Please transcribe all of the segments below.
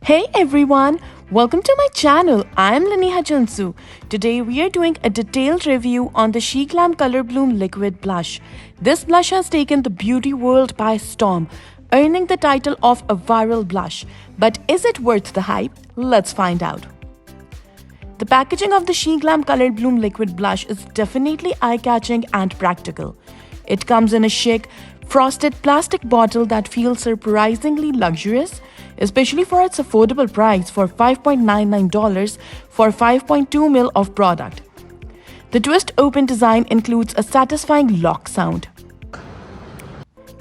Hey everyone, welcome to my channel. I am Laniha Jansu. Today we are doing a detailed review on the SHEGLAM Color Bloom Liquid Blush. This blush has taken the beauty world by storm, earning the title of a viral blush. But is it worth the hype? Let's find out. The packaging of the SHEGLAM Color Bloom Liquid Blush is definitely eye-catching and practical. It comes in a chic, frosted plastic bottle that feels surprisingly luxurious, especially for its affordable price for $5.99 for 5.2 ml of product. The twist open design includes a satisfying lock sound,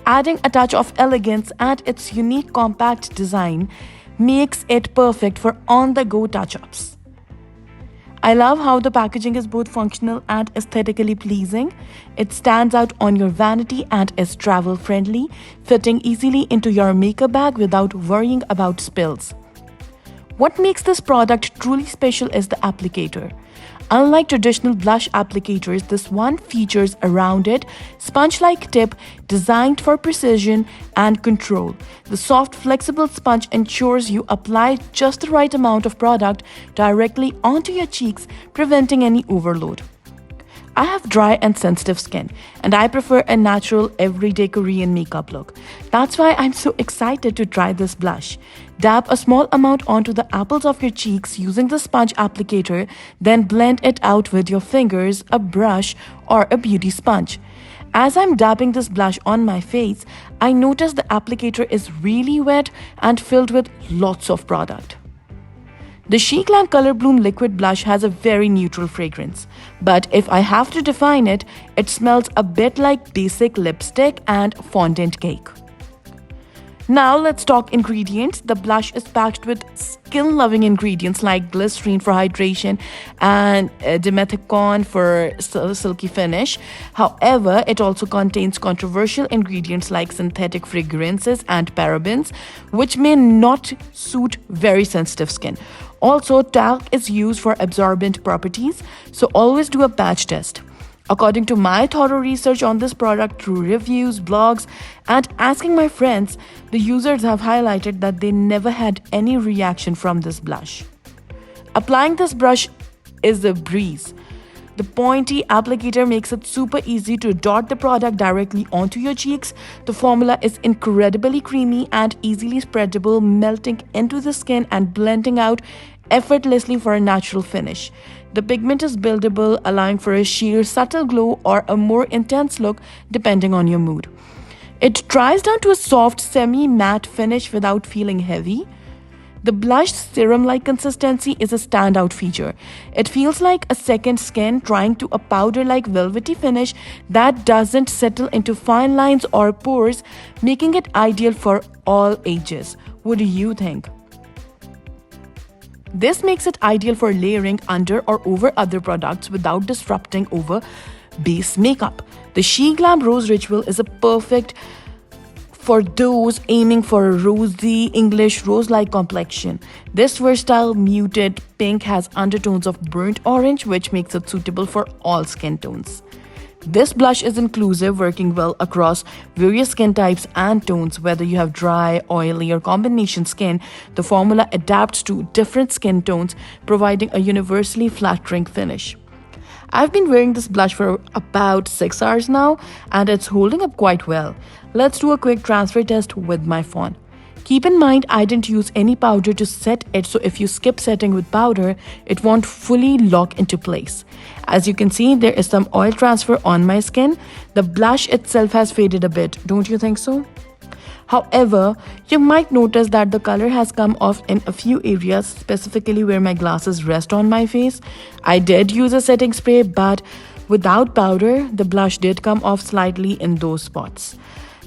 adding a touch of elegance, and its unique compact design makes it perfect for on-the-go touch-ups. I love how the packaging is both functional and aesthetically pleasing. It stands out on your vanity and is travel-friendly, fitting easily into your makeup bag without worrying about spills. What makes this product truly special is the applicator. Unlike traditional blush applicators, this one features a rounded, sponge-like tip designed for precision and control. The soft, flexible sponge ensures you apply just the right amount of product directly onto your cheeks, preventing any overload. I have dry and sensitive skin, and I prefer a natural, everyday Korean makeup look. That's why I'm so excited to try this blush. Dab a small amount onto the apples of your cheeks using the sponge applicator, then blend it out with your fingers, a brush, or a beauty sponge. As I'm dabbing this blush on my face, I notice the applicator is really wet and filled with lots of product. The SHEGLAM Color Bloom Liquid Blush has a very neutral fragrance, but if I have to define it, it smells a bit like basic lipstick and fondant cake. Now let's talk ingredients. The blush is packed with skin-loving ingredients like glycerin for hydration and dimethicone for silky finish. However, it also contains controversial ingredients like synthetic fragrances and parabens, which may not suit very sensitive skin. Also, talc is used for absorbent properties, so always do a patch test. According to my thorough research on this product through reviews, blogs, and asking my friends, the users have highlighted that they never had any reaction from this blush. Applying this brush is a breeze. The pointy applicator makes it super easy to dot the product directly onto your cheeks. The formula is incredibly creamy and easily spreadable, melting into the skin and blending out effortlessly for a natural finish. The pigment is buildable, allowing for a sheer subtle glow or a more intense look depending on your mood. It dries down to a soft semi-matte finish without feeling heavy. The blush serum-like consistency is a standout feature. It feels like a second skin trying to a powder-like velvety finish that doesn't settle into fine lines or pores, making it ideal for all ages. What do you think? This makes it ideal for layering under or over other products without disrupting over base makeup. The SHEGLAM Rose Ritual is a perfect for those aiming for a rosy English rose-like complexion. This versatile muted pink has undertones of burnt orange, which makes it suitable for all skin tones. This blush is inclusive, working well across various skin types and tones. Whether you have dry, oily, or combination skin, the formula adapts to different skin tones, providing a universally flattering finish. I've been wearing this blush for about 6 hours now, and it's holding up quite well. Let's do a quick transfer test with my phone. Keep in mind, I didn't use any powder to set it, so if you skip setting with powder, it won't fully lock into place. As you can see, there is some oil transfer on my skin. The blush itself has faded a bit, don't you think so? However, you might notice that the color has come off in a few areas, specifically where my glasses rest on my face. I did use a setting spray, but without powder, the blush did come off slightly in those spots.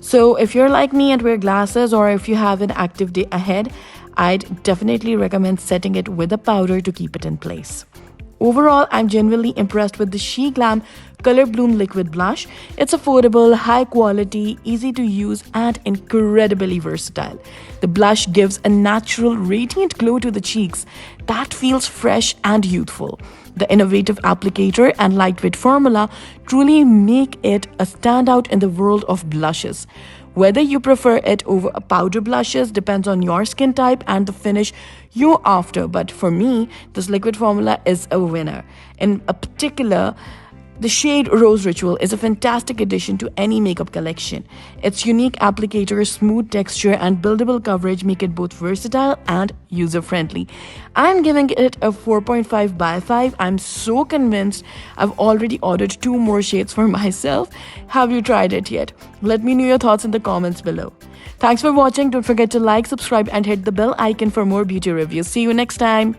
So if you're like me and wear glasses, or if you have an active day ahead, I'd definitely recommend setting it with a powder to keep it in place. Overall, I'm genuinely impressed with the SHEGLAM Color Bloom Liquid Blush. It's affordable, high quality, easy to use, and incredibly versatile. The blush gives a natural, radiant glow to the cheeks that feels fresh and youthful. The innovative applicator and lightweight formula truly make it a standout in the world of blushes. Whether you prefer it over a powder blushes depends on your skin type and the finish you're after. But for me, this liquid formula is a winner. In a particular, the shade Rose Ritual is a fantastic addition to any makeup collection. Its unique applicator, smooth texture, and buildable coverage make it both versatile and user-friendly. I'm giving it a 4.5 by 5. I'm so convinced I've already ordered 2 more shades for myself. Have you tried it yet? Let me know your thoughts in the comments below. Thanks for watching. Don't forget to like, subscribe, and hit the bell icon for more beauty reviews. See you next time.